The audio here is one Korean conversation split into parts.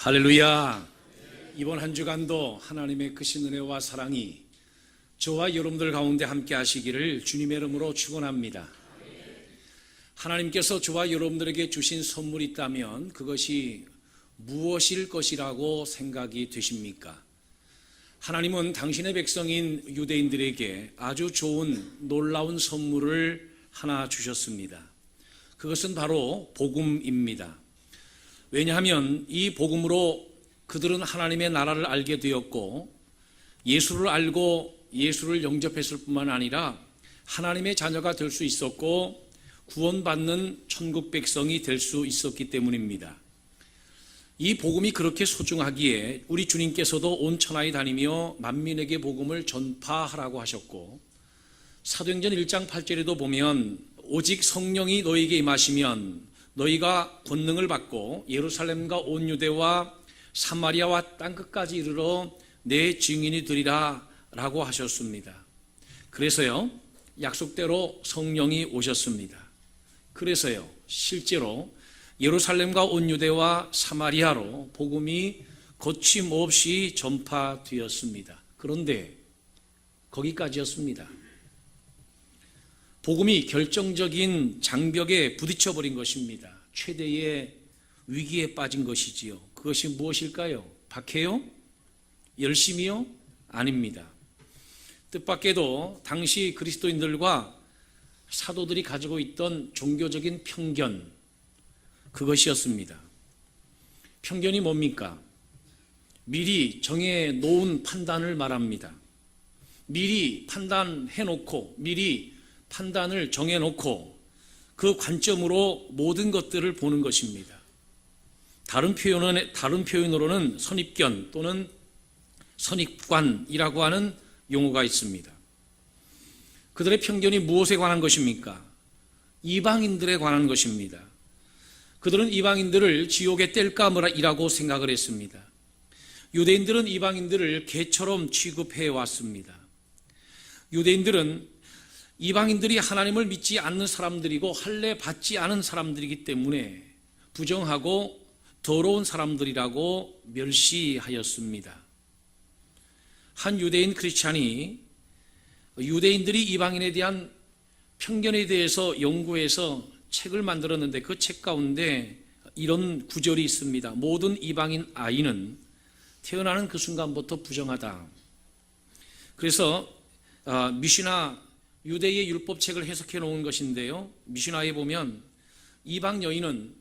할렐루야. 이번 한 주간도 하나님의 크신 은혜와 사랑이 저와 여러분들 가운데 함께 하시기를 주님의 이름으로 축원합니다. 하나님께서 저와 여러분들에게 주신 선물이 있다면 그것이 무엇일 것이라고 생각이 되십니까? 하나님은 당신의 백성인 유대인들에게 아주 좋은 놀라운 선물을 하나 주셨습니다. 그것은 바로 복음입니다. 왜냐하면 이 복음으로 그들은 하나님의 나라를 알게 되었고 예수를 알고 예수를 영접했을 뿐만 아니라 하나님의 자녀가 될 수 있었고 구원받는 천국 백성이 될 수 있었기 때문입니다. 이 복음이 그렇게 소중하기에 우리 주님께서도 온 천하에 다니며 만민에게 복음을 전파하라고 하셨고, 사도행전 1장 8절에도 보면 오직 성령이 너희에게 임하시면 너희가 권능을 받고 예루살렘과 온 유대와 사마리아와 땅끝까지 이르러 내 증인이 되리라 라고 하셨습니다. 그래서요, 약속대로 성령이 오셨습니다. 그래서요, 실제로 예루살렘과 온 유대와 사마리아로 복음이 거침없이 전파되었습니다. 그런데 거기까지였습니다. 복음이 결정적인 장벽에 부딪혀버린 것입니다. 최대의 위기에 빠진 것이지요. 그것이 무엇일까요? 박해요? 열심이요? 아닙니다. 뜻밖에도 당시 그리스도인들과 사도들이 가지고 있던 종교적인 편견, 그것이었습니다. 편견이 뭡니까? 미리 정해 놓은 판단을 말합니다. 미리 판단해놓고 미리 판단을 정해놓고 그 관점으로 모든 것들을 보는 것입니다. 다른 표현으로는 선입견 또는 선입관이라고 하는 용어가 있습니다. 그들의 편견이 무엇에 관한 것입니까? 이방인들에 관한 것입니다. 그들은 이방인들을 지옥에 뗄감이라고 생각을 했습니다. 유대인들은 이방인들을 개처럼 취급해 왔습니다. 유대인들은 이방인들이 하나님을 믿지 않는 사람들이고 할례 받지 않은 사람들이기 때문에 부정하고 더러운 사람들이라고 멸시하였습니다. 한 유대인 크리스찬이 유대인들이 이방인에 대한 편견에 대해서 연구해서 책을 만들었는데 그 책 가운데 이런 구절이 있습니다. 모든 이방인 아이는 태어나는 그 순간부터 부정하다. 그래서 미시나 유대의 율법책을 해석해 놓은 것인데요, 미시나에 보면 이방 여인은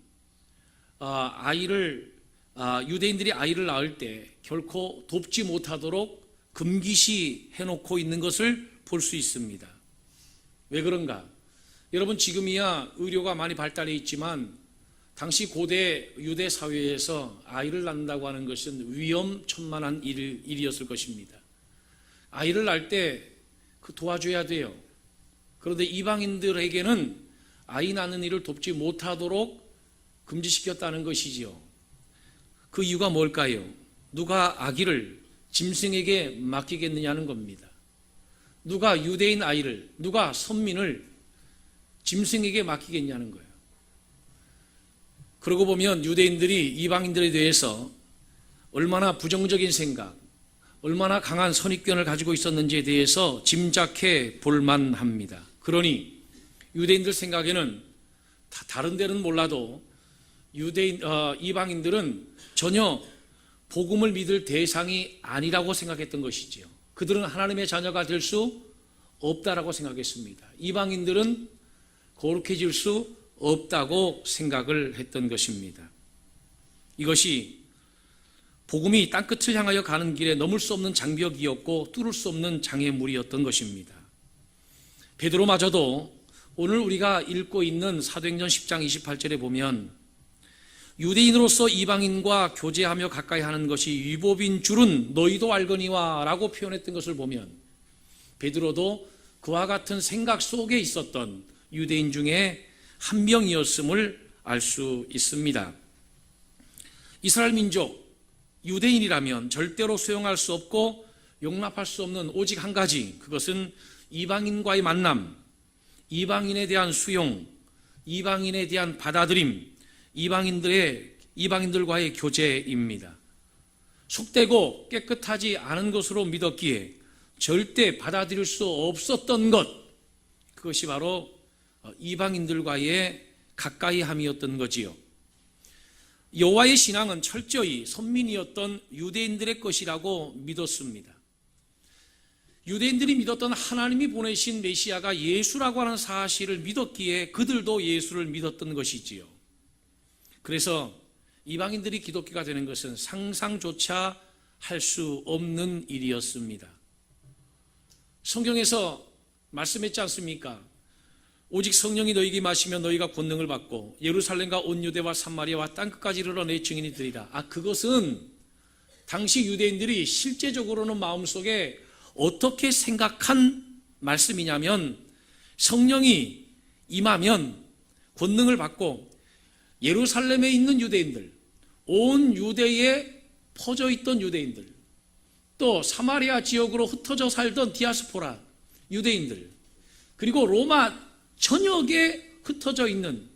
유대인들이 아이를 낳을 때 결코 돕지 못하도록 금기시 해놓고 있는 것을 볼 수 있습니다. 왜 그런가? 여러분, 지금이야 의료가 많이 발달해 있지만 당시 고대 유대 사회에서 아이를 낳는다고 하는 것은 위험천만한 일이었을 것입니다. 아이를 낳을 때 그 도와줘야 돼요. 그런데 이방인들에게는 아이 낳는 일을 돕지 못하도록 금지시켰다는 것이지요. 그 이유가 뭘까요? 누가 아기를 짐승에게 맡기겠느냐는 겁니다. 누가 유대인 아이를, 누가 선민을 짐승에게 맡기겠냐는 거예요. 그러고 보면 유대인들이 이방인들에 대해서 얼마나 부정적인 생각, 얼마나 강한 선입견을 가지고 있었는지에 대해서 짐작해 볼만합니다. 그러니 유대인들 생각에는 다른 데는 몰라도 이방인들은 전혀 복음을 믿을 대상이 아니라고 생각했던 것이지요. 그들은 하나님의 자녀가 될 수 없다라고 생각했습니다. 이방인들은 거룩해질 수 없다고 생각을 했던 것입니다. 이것이 복음이 땅끝을 향하여 가는 길에 넘을 수 없는 장벽이었고 뚫을 수 없는 장애물이었던 것입니다. 베드로마저도 오늘 우리가 읽고 있는 사도행전 10장 28절에 보면 유대인으로서 이방인과 교제하며 가까이 하는 것이 위법인 줄은 너희도 알거니와 라고 표현했던 것을 보면 베드로도 그와 같은 생각 속에 있었던 유대인 중에 한 명이었음을 알 수 있습니다. 이스라엘 민족, 유대인이라면 절대로 수용할 수 없고 용납할 수 없는 오직 한 가지, 그것은 이방인과의 만남, 이방인에 대한 수용, 이방인에 대한 받아들임, 이방인들의 이방인들과의 교제입니다. 속되고 깨끗하지 않은 것으로 믿었기에 절대 받아들일 수 없었던 것, 그것이 바로 이방인들과의 가까이함이었던 거지요. 여호와의 신앙은 철저히 선민이었던 유대인들의 것이라고 믿었습니다. 유대인들이 믿었던 하나님이 보내신 메시아가 예수라고 하는 사실을 믿었기에 그들도 예수를 믿었던 것이지요. 그래서 이방인들이 기독교가 되는 것은 상상조차 할 수 없는 일이었습니다. 성경에서 말씀했지 않습니까? 오직 성령이 너희에게 마시면 너희가 권능을 받고 예루살렘과 온 유대와 사마리아와 땅끝까지 이르러 내 증인이 되리라. 그것은 당시 유대인들이 실제적으로는 마음속에 어떻게 생각한 말씀이냐면, 성령이 임하면 권능을 받고 예루살렘에 있는 유대인들, 온 유대에 퍼져 있던 유대인들, 또 사마리아 지역으로 흩어져 살던 디아스포라 유대인들, 그리고 로마 전역에 흩어져 있는,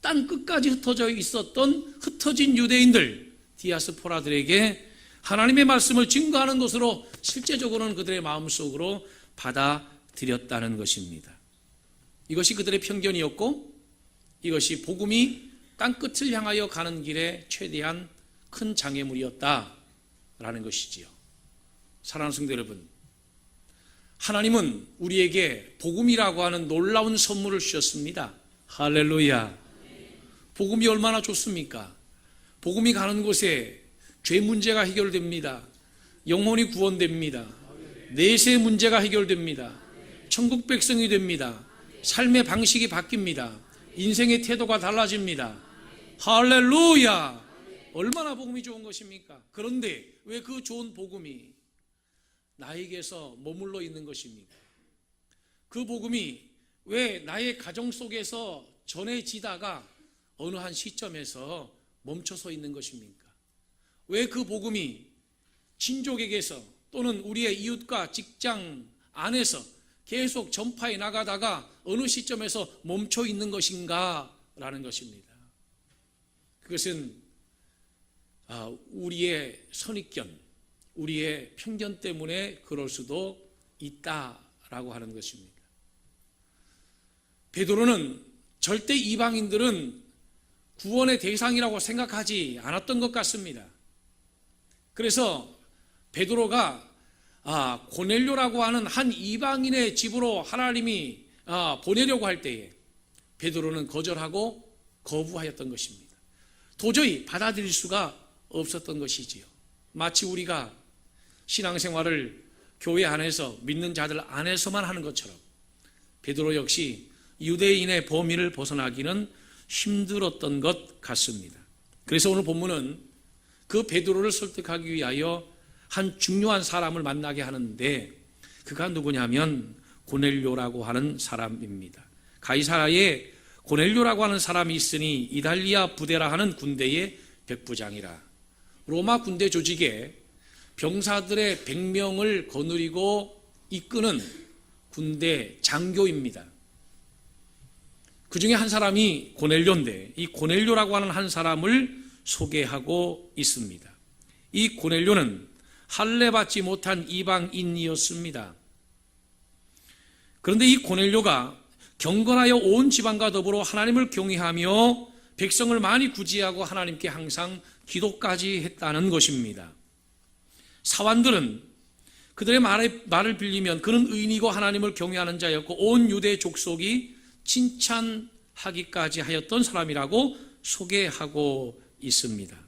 땅 끝까지 흩어져 있었던 흩어진 유대인들, 디아스포라들에게 하나님의 말씀을 증거하는 것으로 실제적으로는 그들의 마음속으로 받아들였다는 것입니다. 이것이 그들의 편견이었고, 이것이 복음이 땅끝을 향하여 가는 길에 최대한 큰 장애물이었다라는 것이지요. 사랑하는 성도 여러분, 하나님은 우리에게 복음이라고 하는 놀라운 선물을 주셨습니다. 할렐루야. 복음이 얼마나 좋습니까? 복음이 가는 곳에 죄 문제가 해결됩니다. 영혼이 구원됩니다. 내세 문제가 해결됩니다. 천국 백성이 됩니다. 삶의 방식이 바뀝니다. 인생의 태도가 달라집니다. 할렐루야. 얼마나 복음이 좋은 것입니까? 그런데 왜 그 좋은 복음이 나에게서 머물러 있는 것입니까? 그 복음이 왜 나의 가정 속에서 전해지다가 어느 한 시점에서 멈춰서 있는 것입니까? 왜 그 복음이 친족에게서 또는 우리의 이웃과 직장 안에서 계속 전파해 나가다가 어느 시점에서 멈춰 있는 것인가? 라는 것입니다. 그것은 우리의 선입견, 우리의 편견 때문에 그럴 수도 있다라고 하는 것입니다. 베드로는 절대 이방인들은 구원의 대상이라고 생각하지 않았던 것 같습니다. 그래서 베드로가 고넬료라고 하는 한 이방인의 집으로 하나님이 보내려고 할 때에 베드로는 거절하고 거부하였던 것입니다. 도저히 받아들일 수가 없었던 것이지요. 마치 우리가 신앙생활을 교회 안에서 믿는 자들 안에서만 하는 것처럼 베드로 역시 유대인의 범위를 벗어나기는 힘들었던 것 같습니다. 그래서 오늘 본문은 그 베드로를 설득하기 위하여 한 중요한 사람을 만나게 하는데, 그가 누구냐면 고넬료라고 하는 사람입니다. 가이사라에 고넬료라고 하는 사람이 있으니 이달리아 부대라 하는 군대의 백부장이라. 로마 군대 조직에 병사들의 100명을 거느리고 이끄는 군대 장교입니다. 그 중에 한 사람이 고넬료인데, 이 고넬료라고 하는 한 사람을 소개하고 있습니다. 이 고넬료는 할례받지 못한 이방인이었습니다. 그런데 이 고넬료가 경건하여 온 집안과 더불어 하나님을 경외하며 백성을 많이 구제하고 하나님께 항상 기도까지 했다는 것입니다. 사환들은 그들의 말을 빌리면 그는 의인이고 하나님을 경외하는 자였고 온 유대 족속이 칭찬하기까지 하였던 사람이라고 소개하고 있습니다.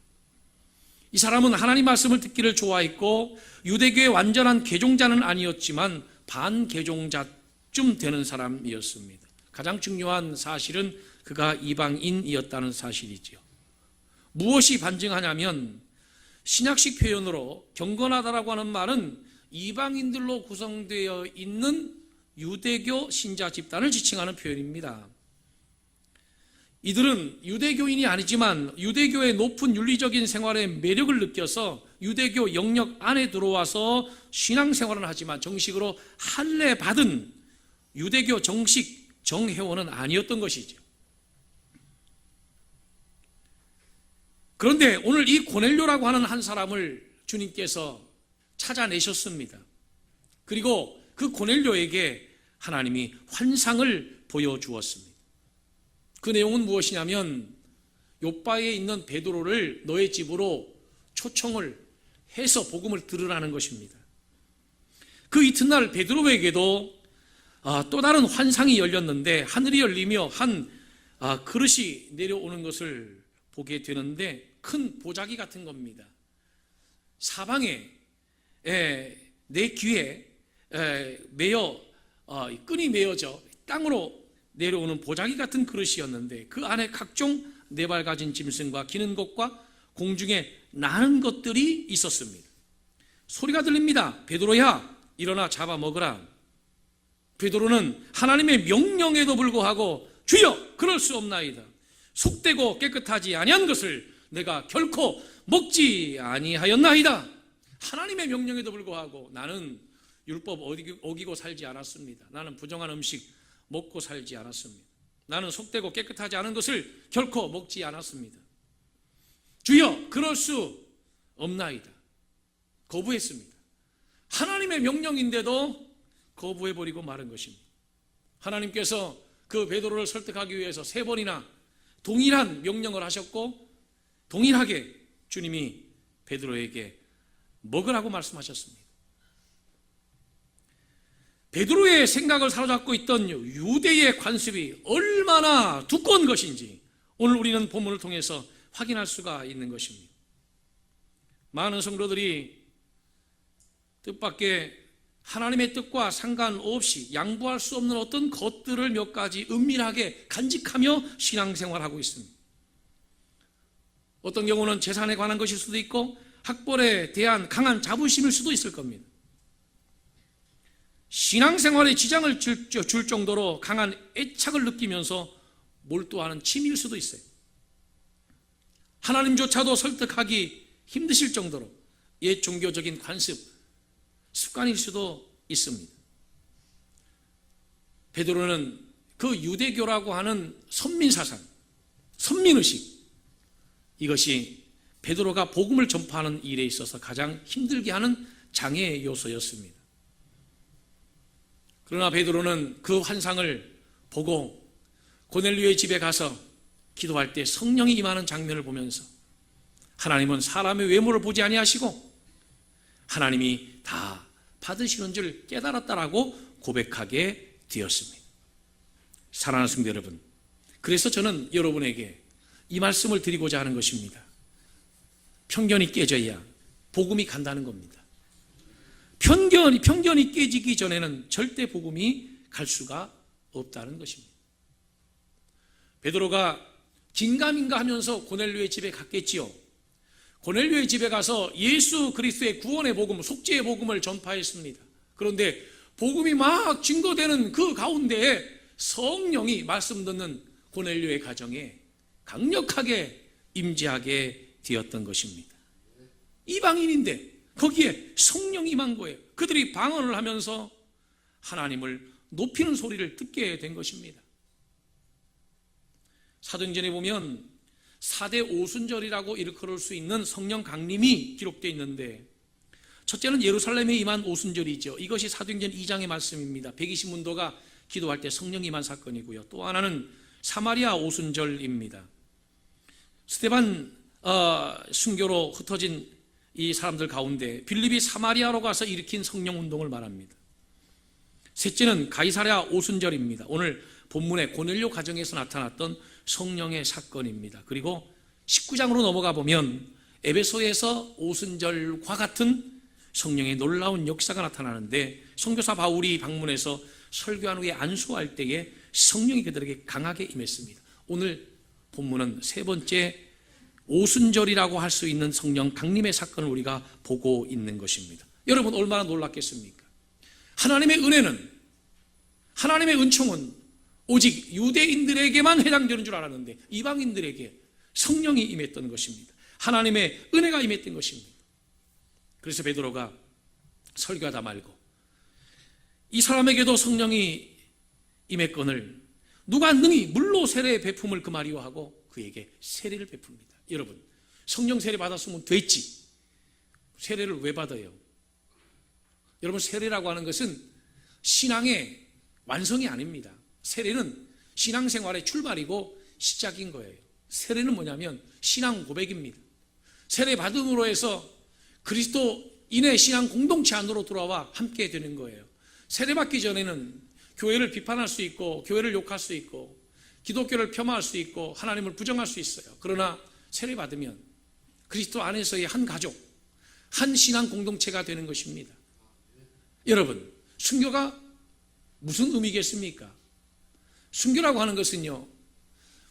이 사람은 하나님 말씀을 듣기를 좋아했고 유대교의 완전한 개종자는 아니었지만 반개종자쯤 되는 사람이었습니다. 가장 중요한 사실은 그가 이방인이었다는 사실이지요. 무엇이 반증하냐면 신약식 표현으로 경건하다라고 하는 말은 이방인들로 구성되어 있는 유대교 신자 집단을 지칭하는 표현입니다. 이들은 유대교인이 아니지만 유대교의 높은 윤리적인 생활의 매력을 느껴서 유대교 영역 안에 들어와서 신앙생활은 하지만 정식으로 할례 받은 유대교 정식 정회원은 아니었던 것이죠. 그런데 오늘 이 고넬료라고 하는 한 사람을 주님께서 찾아내셨습니다. 그리고 그 고넬료에게 하나님이 환상을 보여주었습니다. 그 내용은 무엇이냐면 요바에 있는 베드로를 너의 집으로 초청을 해서 복음을 들으라는 것입니다. 그 이튿날 베드로에게도 또 다른 환상이 열렸는데 하늘이 열리며 한 그릇이 내려오는 것을 보게 되는데 큰 보자기 같은 겁니다. 사방에 내 귀에 끈이 매어져 땅으로 내려오는 보자기 같은 그릇이었는데 그 안에 각종 네발 가진 짐승과 기는 것과 공중에 나는 것들이 있었습니다. 소리가 들립니다. 베드로야, 일어나 잡아먹으라. 베드로는 하나님의 명령에도 불구하고 주여, 그럴 수 없나이다. 속되고 깨끗하지 아니한 것을 내가 결코 먹지 아니하였나이다. 하나님의 명령에도 불구하고 나는 율법 어기고 살지 않았습니다. 나는 부정한 음식 먹고 살지 않았습니다. 나는 속되고 깨끗하지 않은 것을 결코 먹지 않았습니다. 주여, 그럴 수 없나이다. 거부했습니다. 하나님의 명령인데도 거부해버리고 마른 것입니다. 하나님께서 그 베드로를 설득하기 위해서 3번이나 동일한 명령을 하셨고 동일하게 주님이 베드로에게 먹으라고 말씀하셨습니다. 베드로의 생각을 사로잡고 있던 유대의 관습이 얼마나 두꺼운 것인지 오늘 우리는 본문을 통해서 확인할 수가 있는 것입니다. 많은 성도들이 뜻밖의 하나님의 뜻과 상관없이 양보할 수 없는 어떤 것들을 몇 가지 은밀하게 간직하며 신앙생활하고 있습니다. 어떤 경우는 재산에 관한 것일 수도 있고 학벌에 대한 강한 자부심일 수도 있을 겁니다. 신앙생활에 지장을 줄 정도로 강한 애착을 느끼면서 몰두하는 취미일 수도 있어요. 하나님조차도 설득하기 힘드실 정도로 옛 종교적인 관습, 습관일 수도 있습니다. 베드로는 그 유대교라고 하는 선민사상, 선민의식, 이것이 베드로가 복음을 전파하는 일에 있어서 가장 힘들게 하는 장애 요소였습니다. 그러나 베드로는 그 환상을 보고 고넬료의 집에 가서 기도할 때 성령이 임하는 장면을 보면서 하나님은 사람의 외모를 보지 아니하시고 하나님이 다 받으시는 줄 깨달았다라고 고백하게 되었습니다. 사랑하는 성도 여러분, 그래서 저는 여러분에게 이 말씀을 드리고자 하는 것입니다. 편견이 깨져야 복음이 간다는 겁니다. 편견이 깨지기 전에는 절대 복음이 갈 수가 없다는 것입니다. 베드로가 긴가민가 하면서 고넬료의 집에 갔겠지요. 고넬료의 집에 가서 예수 그리스도의 구원의 복음, 속죄의 복음을 전파했습니다. 그런데 복음이 막 증거되는 그 가운데에 성령이 말씀 듣는 고넬료의 가정에 강력하게 임재하게 되었던 것입니다. 이방인인데 거기에 성령이 임한 거예요. 그들이 방언을 하면서 하나님을 높이는 소리를 듣게 된 것입니다. 사도행전에 보면 4대 오순절이라고 일컬을 수 있는 성령 강림이 기록되어 있는데 첫째는 예루살렘에 임한 오순절이죠. 이것이 사도행전 2장의 말씀입니다. 120문도가 기도할 때 성령 임한 사건이고요. 또 하나는 사마리아 오순절입니다. 스데반 순교로 흩어진 이 사람들 가운데 빌립이 사마리아로 가서 일으킨 성령운동을 말합니다. 셋째는 가이사랴 오순절입니다. 오늘 본문의 고넬료 가정에서 나타났던 성령의 사건입니다. 그리고 19장으로 넘어가 보면 에베소에서 오순절과 같은 성령의 놀라운 역사가 나타나는데 선교사 바울이 방문해서 설교한 후에 안수할 때에 성령이 그들에게 강하게 임했습니다. 오늘 본문은 3번째 오순절이라고 할 수 있는 성령 강림의 사건을 우리가 보고 있는 것입니다. 여러분 얼마나 놀랐겠습니까? 하나님의 은혜는, 하나님의 은총은 오직 유대인들에게만 해당되는 줄 알았는데 이방인들에게 성령이 임했던 것입니다. 하나님의 은혜가 임했던 것입니다. 그래서 베드로가 설교하다 말고 이 사람에게도 성령이 임했거늘 누가 능히 물로 세례의 베품을 금하리요 하고 그에게 세례를 베풉니다. 여러분, 성령 세례 받았으면 됐지. 세례를 왜 받아요? 여러분, 세례라고 하는 것은 신앙의 완성이 아닙니다. 세례는 신앙생활의 출발이고 시작인 거예요. 세례는 뭐냐면 신앙 고백입니다. 세례 받음으로 해서 그리스도인의 신앙 공동체 안으로 들어와 함께 되는 거예요. 세례 받기 전에는 교회를 비판할 수 있고 교회를 욕할 수 있고 기독교를 폄하할 수 있고 하나님을 부정할 수 있어요. 그러나 세례 받으면 그리스도 안에서의 한 가족, 한 신앙 공동체가 되는 것입니다. 여러분, 순교가 무슨 의미겠습니까? 순교라고 하는 것은요,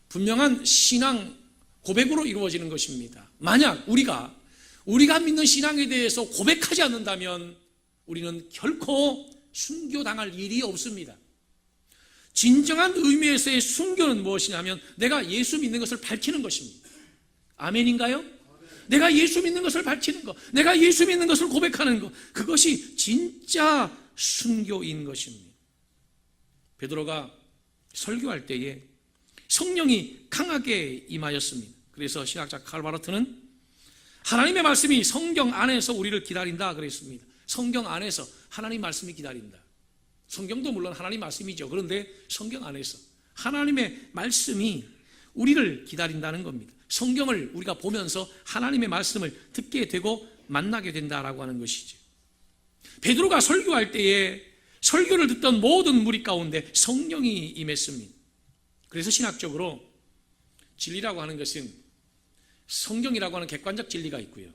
분명한 신앙 고백으로 이루어지는 것입니다. 만약 우리가 믿는 신앙에 대해서 고백하지 않는다면 우리는 결코 순교당할 일이 없습니다. 진정한 의미에서의 순교는 무엇이냐면 내가 예수 믿는 것을 밝히는 것입니다. 아멘인가요? 내가 예수 믿는 것을 밝히는 것, 내가 예수 믿는 것을 고백하는 것, 그것이 진짜 순교인 것입니다. 베드로가 설교할 때에 성령이 강하게 임하였습니다. 그래서 신학자 칼 바르트는 하나님의 말씀이 성경 안에서 우리를 기다린다 그랬습니다. 성경 안에서 하나님 말씀이 기다린다. 성경도 물론 하나님 말씀이죠. 그런데 성경 안에서 하나님의 말씀이 우리를 기다린다는 겁니다. 성경을 우리가 보면서 하나님의 말씀을 듣게 되고 만나게 된다라고 하는 것이죠. 베드로가 설교할 때에 설교를 듣던 모든 무리 가운데 성령이 임했습니다. 그래서 신학적으로 진리라고 하는 것은 성경이라고 하는 객관적 진리가 있고요,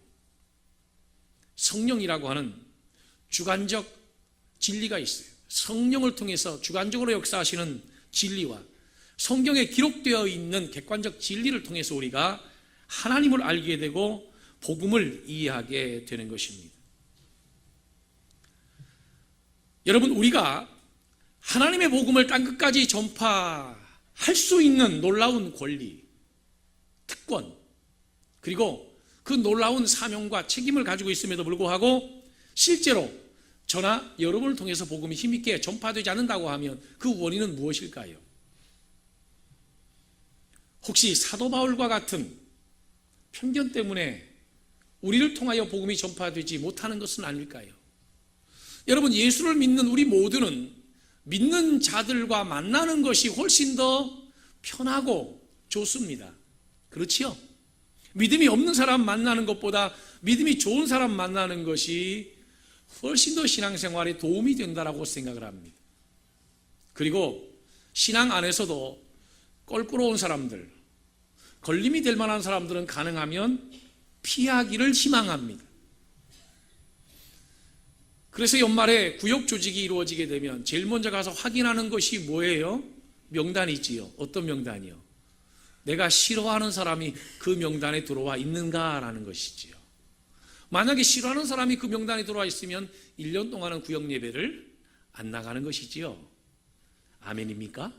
성령이라고 하는 주관적 진리가 있어요. 성령을 통해서 주관적으로 역사하시는 진리와 성경에 기록되어 있는 객관적 진리를 통해서 우리가 하나님을 알게 되고 복음을 이해하게 되는 것입니다. 여러분, 우리가 하나님의 복음을 땅끝까지 전파할 수 있는 놀라운 권리, 특권, 그리고 그 놀라운 사명과 책임을 가지고 있음에도 불구하고 실제로 저나 여러분을 통해서 복음이 힘있게 전파되지 않는다고 하면 그 원인은 무엇일까요? 혹시 사도 바울과 같은 편견 때문에 우리를 통하여 복음이 전파되지 못하는 것은 아닐까요? 여러분, 예수를 믿는 우리 모두는 믿는 자들과 만나는 것이 훨씬 더 편하고 좋습니다. 그렇지요? 믿음이 없는 사람 만나는 것보다 믿음이 좋은 사람 만나는 것이 훨씬 더 신앙생활에 도움이 된다고 생각을 합니다. 그리고 신앙 안에서도 껄끄러운 사람들, 걸림이 될 만한 사람들은 가능하면 피하기를 희망합니다. 그래서 연말에 구역 조직이 이루어지게 되면 제일 먼저 가서 확인하는 것이 뭐예요? 명단이지요. 어떤 명단이요? 내가 싫어하는 사람이 그 명단에 들어와 있는가라는 것이지요. 만약에 싫어하는 사람이 그 명단에 들어와 있으면 1년 동안은 구역 예배를 안 나가는 것이지요. 아멘입니까?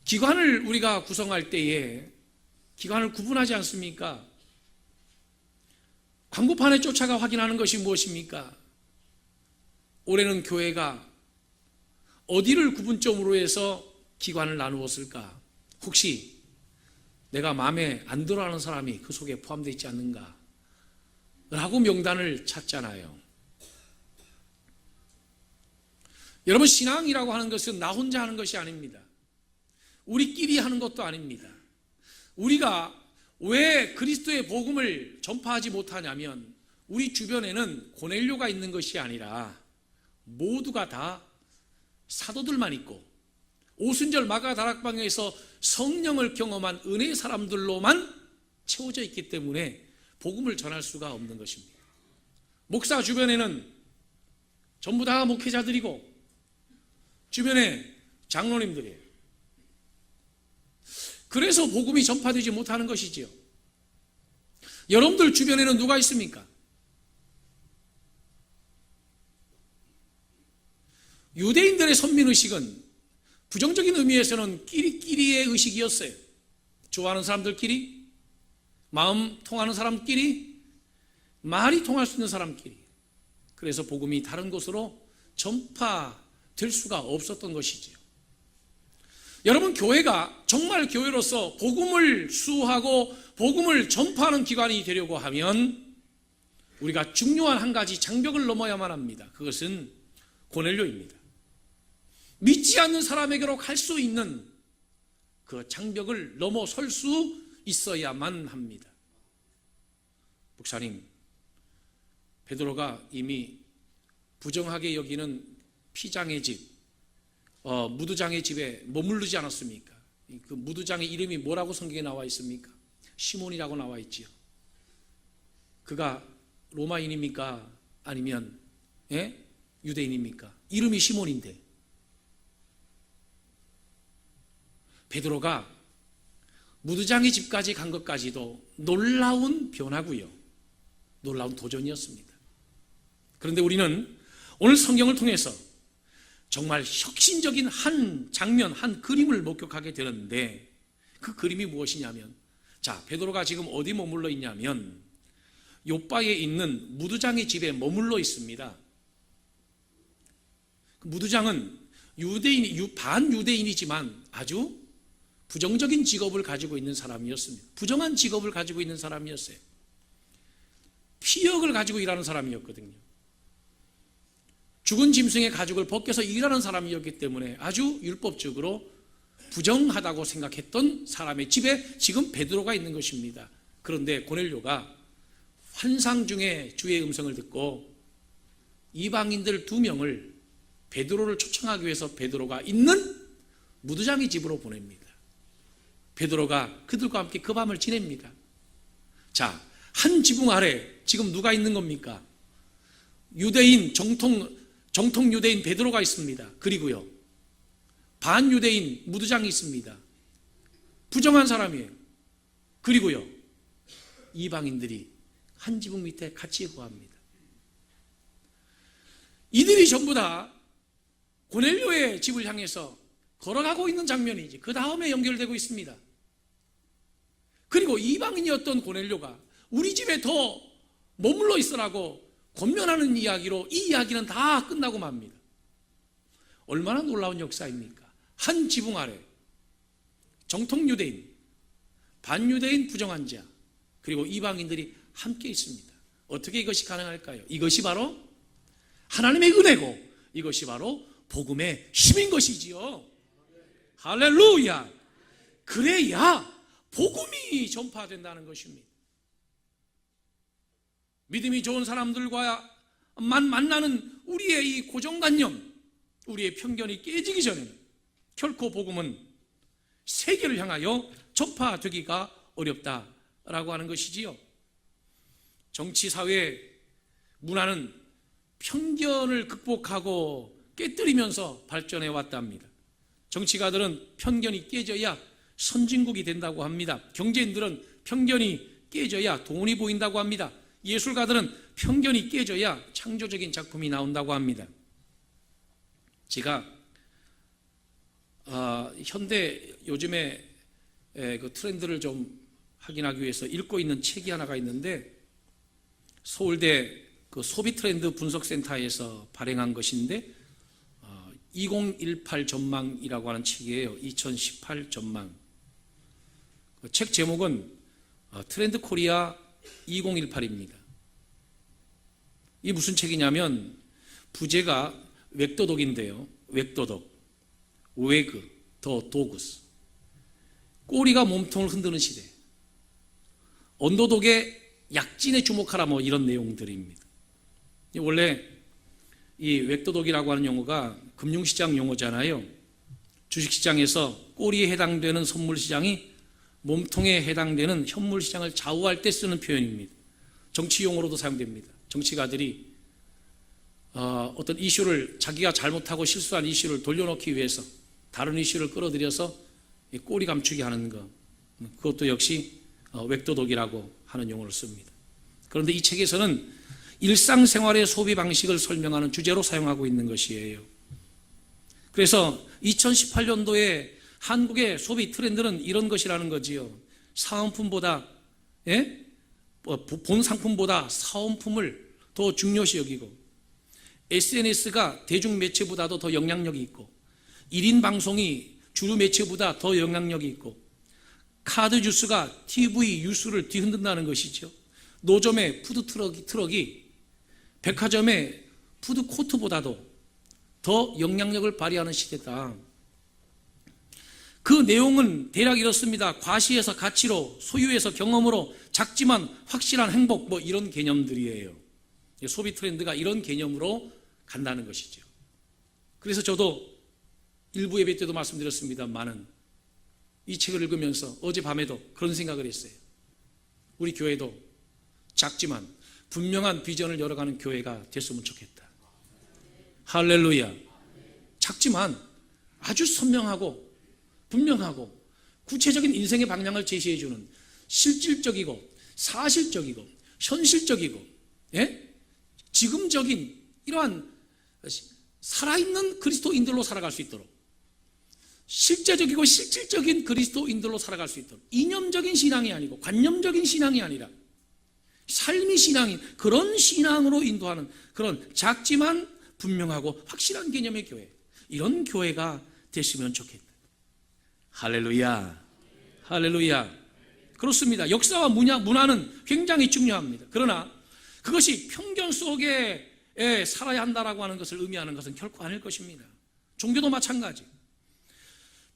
기관을 우리가 구성할 때에 기관을 구분하지 않습니까? 광고판에 쫓아가 확인하는 것이 무엇입니까? 올해는 교회가 어디를 구분점으로 해서 기관을 나누었을까? 혹시 내가 마음에 안 들어하는 사람이 그 속에 포함되어 있지 않는가? 라고 명단을 찾잖아요. 여러분, 신앙이라고 하는 것은 나 혼자 하는 것이 아닙니다. 우리끼리 하는 것도 아닙니다. 우리가 왜 그리스도의 복음을 전파하지 못하냐면 우리 주변에는 고넬료가 있는 것이 아니라 모두가 다 사도들만 있고 오순절 마가 다락방에서 성령을 경험한 은혜의 사람들로만 채워져 있기 때문에 복음을 전할 수가 없는 것입니다. 목사 주변에는 전부 다 목회자들이고 주변에 장로님들이에요. 그래서 복음이 전파되지 못하는 것이지요. 여러분들 주변에는 누가 있습니까? 유대인들의 선민의식은 부정적인 의미에서는 끼리끼리의 의식이었어요. 좋아하는 사람들끼리, 마음 통하는 사람끼리, 말이 통할 수 있는 사람끼리. 그래서 복음이 다른 곳으로 전파될 수가 없었던 것이지요. 여러분, 교회가 정말 교회로서 복음을 수호하고 복음을 전파하는 기관이 되려고 하면 우리가 중요한 한 가지 장벽을 넘어야만 합니다. 그것은 고넬료입니다. 믿지 않는 사람에게로 갈 수 있는 그 장벽을 넘어설 수 있어야만 합니다. 목사님, 베드로가 이미 부정하게 여기는 피장의 집, 무두장의 집에 머무르지 않았습니까? 그 무두장의 이름이 뭐라고 성경에 나와 있습니까? 시몬이라고 나와 있지요. 그가 로마인입니까? 아니면 유대인입니까? 이름이 시몬인데 베드로가 무두장의 집까지 간 것까지도 놀라운 변화고요, 놀라운 도전이었습니다. 그런데 우리는 오늘 성경을 통해서 정말 혁신적인 한 장면, 한 그림을 목격하게 되는데 그 그림이 무엇이냐면, 자, 베드로가 지금 어디 머물러 있냐면 요바에 있는 무두장의 집에 머물러 있습니다. 무두장은 반유대인이지만 아주 부정적인 직업을 가지고 있는 사람이었습니다. 부정한 직업을 가지고 있는 사람이었어요. 피역을 가지고 일하는 사람이었거든요. 죽은 짐승의 가죽을 벗겨서 일하는 사람이었기 때문에 아주 율법적으로 부정하다고 생각했던 사람의 집에 지금 베드로가 있는 것입니다. 그런데 고넬료가 환상 중에 주의 음성을 듣고 이방인들 2명을 베드로를 초청하기 위해서 베드로가 있는 무두장의 집으로 보냅니다. 베드로가 그들과 함께 그 밤을 지냅니다. 자, 한 지붕 아래 지금 누가 있는 겁니까? 유대인, 정통 유대인 베드로가 있습니다. 그리고요, 반유대인 무두장이 있습니다. 부정한 사람이에요. 그리고요, 이방인들이 한 지붕 밑에 같이 거합니다. 이들이 전부 다 고넬료의 집을 향해서 걸어가고 있는 장면이지 그 다음에 연결되고 있습니다. 그리고 이방인이었던 고넬료가 우리 집에 더 머물러 있으라고 권면하는 이야기로 이 이야기는 다 끝나고 맙니다. 얼마나 놀라운 역사입니까? 한 지붕 아래 정통 유대인, 반유대인 부정한 자, 그리고 이방인들이 함께 있습니다. 어떻게 이것이 가능할까요? 이것이 바로 하나님의 은혜고 이것이 바로 복음의 힘인 것이지요. 할렐루야. 그래야 복음이 전파된다는 것입니다. 믿음이 좋은 사람들과만 만나는 우리의 이 고정관념, 우리의 편견이 깨지기 전에는 결코 복음은 세계를 향하여 전파되기가 어렵다라고 하는 것이지요. 정치, 사회, 문화는 편견을 극복하고 깨뜨리면서 발전해 왔답니다. 정치가들은 편견이 깨져야 선진국이 된다고 합니다. 경제인들은 편견이 깨져야 돈이 보인다고 합니다. 예술가들은 편견이 깨져야 창조적인 작품이 나온다고 합니다. 제가 현대 요즘에 그 트렌드를 좀 확인하기 위해서 읽고 있는 책이 하나가 있는데 서울대 그 소비 트렌드 분석센터에서 발행한 것인데 2018 전망이라고 하는 책이에요. 2018 전망. 그 책 제목은 트렌드 코리아 2018입니다. 이게 무슨 책이냐면 부제가 웩도독인데요. 웩도독, 웨그, 더 도그스. 꼬리가 몸통을 흔드는 시대. 언더독의 약진에 주목하라, 뭐 이런 내용들입니다. 원래 이 웩도독이라고 하는 용어가 금융시장 용어잖아요. 주식시장에서 꼬리에 해당되는 선물시장이 몸통에 해당되는 현물시장을 좌우할 때 쓰는 표현입니다. 정치 용어로도 사용됩니다. 정치가들이 어떤 이슈를, 자기가 잘못하고 실수한 이슈를 돌려놓기 위해서 다른 이슈를 끌어들여서 꼬리 감추기 하는 것, 그것도 역시 웩도독이라고 하는 용어를 씁니다. 그런데 이 책에서는 일상생활의 소비 방식을 설명하는 주제로 사용하고 있는 것이에요. 그래서 2018년도에 한국의 소비 트렌드는 이런 것이라는 거지요. 사은품보다, 본 상품보다 사은품을 더 중요시 여기고, SNS가 대중매체보다도 더 영향력이 있고, 1인 방송이 주류 매체보다 더 영향력이 있고 카드 주스가 TV 뉴스를 뒤흔든다는 것이죠. 노점의 푸드 트럭이 백화점의 푸드 코트보다도 더 영향력을 발휘하는 시대다. 그 내용은 대략 이렇습니다. 과시에서 가치로, 소유에서 경험으로, 작지만 확실한 행복, 뭐 이런 개념들이에요. 소비 트렌드가 이런 개념으로 간다는 것이죠. 그래서 저도 일부 예배 때도 말씀드렸습니다만은 이 책을 읽으면서 어젯밤에도 그런 생각을 했어요. 우리 교회도 작지만 분명한 비전을 열어가는 교회가 됐으면 좋겠다. 할렐루야. 작지만 아주 선명하고 분명하고 구체적인 인생의 방향을 제시해주는 실질적이고 사실적이고 현실적이고 지금적인 이러한 살아있는 그리스도인들로 살아갈 수 있도록, 실제적이고 실질적인 그리스도인들로 살아갈 수 있도록, 이념적인 신앙이 아니고 관념적인 신앙이 아니라 삶이 신앙인 그런 신앙으로 인도하는 그런 작지만 분명하고 확실한 개념의 교회, 이런 교회가 됐으면 좋겠다. 할렐루야. 할렐루야. 그렇습니다. 역사와 문화는 굉장히 중요합니다. 그러나 그것이 편견 속에 살아야 한다라고 하는 것을 의미하는 것은 결코 아닐 것입니다. 종교도 마찬가지.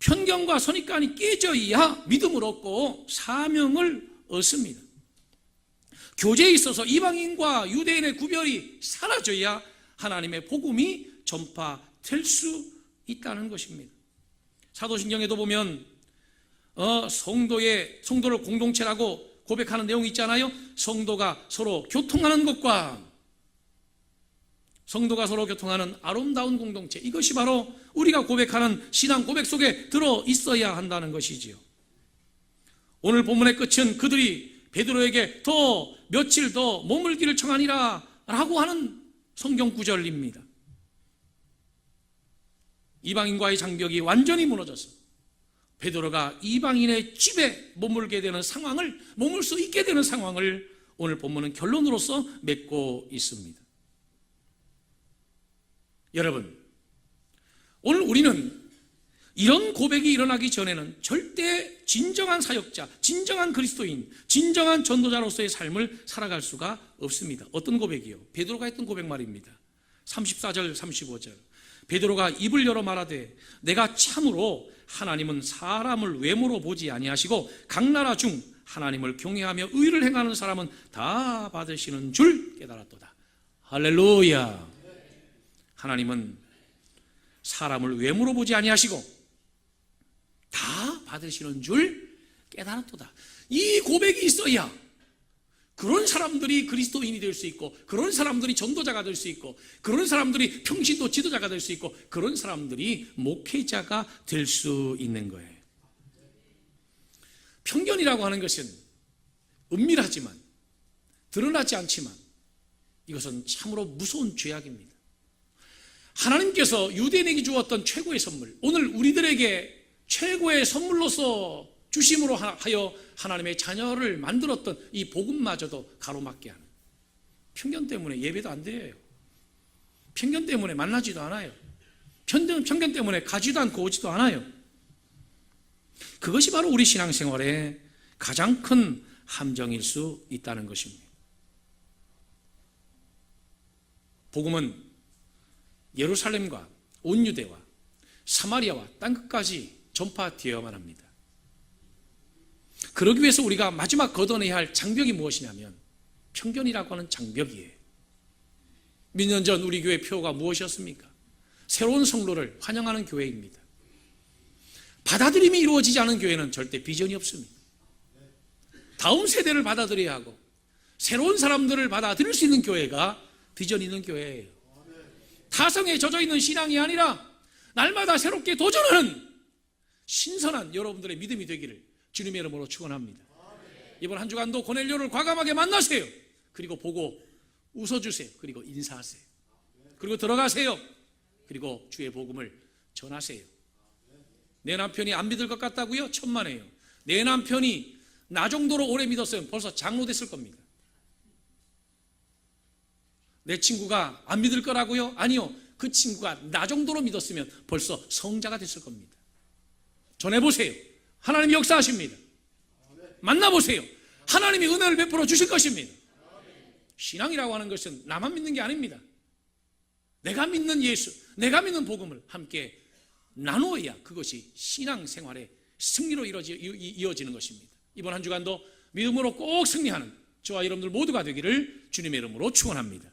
편견과 선입관이 깨져야 믿음을 얻고 사명을 얻습니다. 교제에 있어서 이방인과 유대인의 구별이 사라져야 하나님의 복음이 전파될 수 있다는 것입니다. 사도신경에도 보면 성도를 공동체라고 고백하는 내용이 있잖아요. 성도가 서로 교통하는 아름다운 공동체, 이것이 바로 우리가 고백하는 신앙 고백 속에 들어 있어야 한다는 것이지요. 오늘 본문의 끝은 그들이 베드로에게 더 며칠 더 머물기를 청하니라 라고 하는 성경 구절입니다. 이방인과의 장벽이 완전히 무너져서 베드로가 이방인의 집에 머물 수 있게 되는 상황을 오늘 본문은 결론으로서 맺고 있습니다. 여러분, 오늘 우리는 이런 고백이 일어나기 전에는 절대 진정한 사역자, 진정한 그리스도인, 진정한 전도자로서의 삶을 살아갈 수가 없습니다. 어떤 고백이요? 베드로가 했던 고백 말입니다. 34절 35절. 베드로가 입을 열어 말하되 내가 참으로 하나님은 사람을 외모로 보지 아니하시고 각 나라 중 하나님을 경외하며 의를 행하는 사람은 다 받으시는 줄 깨달았도다. 할렐루야. 하나님은 사람을 외모로 보지 아니하시고 다 받으시는 줄 깨달았도다. 이 고백이 있어야 그런 사람들이 그리스도인이 될 수 있고, 그런 사람들이 전도자가 될 수 있고, 그런 사람들이 평신도 지도자가 될 수 있고, 그런 사람들이 목회자가 될 수 있는 거예요. 편견이라고 하는 것은 은밀하지만, 드러나지 않지만 이것은 참으로 무서운 죄악입니다. 하나님께서 유대인에게 주었던 최고의 선물, 오늘 우리들에게 최고의 선물로서 주심으로 하여 하나님의 자녀를 만들었던 이 복음마저도 가로막게 하는, 편견 때문에 예배도 안 드려요. 편견 때문에 만나지도 않아요. 편견 때문에 가지도 않고 오지도 않아요. 그것이 바로 우리 신앙생활의 가장 큰 함정일 수 있다는 것입니다. 복음은 예루살렘과 온 유대와 사마리아와 땅끝까지 전파되어야만 합니다. 그러기 위해서 우리가 마지막 걷어내야 할 장벽이 무엇이냐면 편견이라고 하는 장벽이에요. 몇 년 전 우리 교회 표어가 무엇이었습니까? 새로운 성로를 환영하는 교회입니다. 받아들임이 이루어지지 않은 교회는 절대 비전이 없습니다. 다음 세대를 받아들여야 하고 새로운 사람들을 받아들일 수 있는 교회가 비전 있는 교회예요. 타성에 젖어있는 신앙이 아니라 날마다 새롭게 도전하는 신선한 여러분들의 믿음이 되기를 주님의 이름으로 축원합니다. 이번 한 주간도 고넬료를 과감하게 만나세요. 그리고 보고 웃어주세요. 그리고 인사하세요. 그리고 들어가세요. 그리고 주의 복음을 전하세요. 내 남편이 안 믿을 것 같다고요? 천만에요. 내 남편이 나 정도로 오래 믿었으면 벌써 장로 됐을 겁니다. 내 친구가 안 믿을 거라고요? 아니요. 그 친구가 나 정도로 믿었으면 벌써 성자가 됐을 겁니다. 전해보세요. 하나님이 역사하십니다. 만나보세요. 하나님이 은혜를 베풀어 주실 것입니다. 신앙이라고 하는 것은 나만 믿는 게 아닙니다. 내가 믿는 예수, 내가 믿는 복음을 함께 나누어야 그것이 신앙생활의 승리로 이어지는 것입니다. 이번 한 주간도 믿음으로 꼭 승리하는 저와 여러분들 모두가 되기를 주님의 이름으로 축원합니다.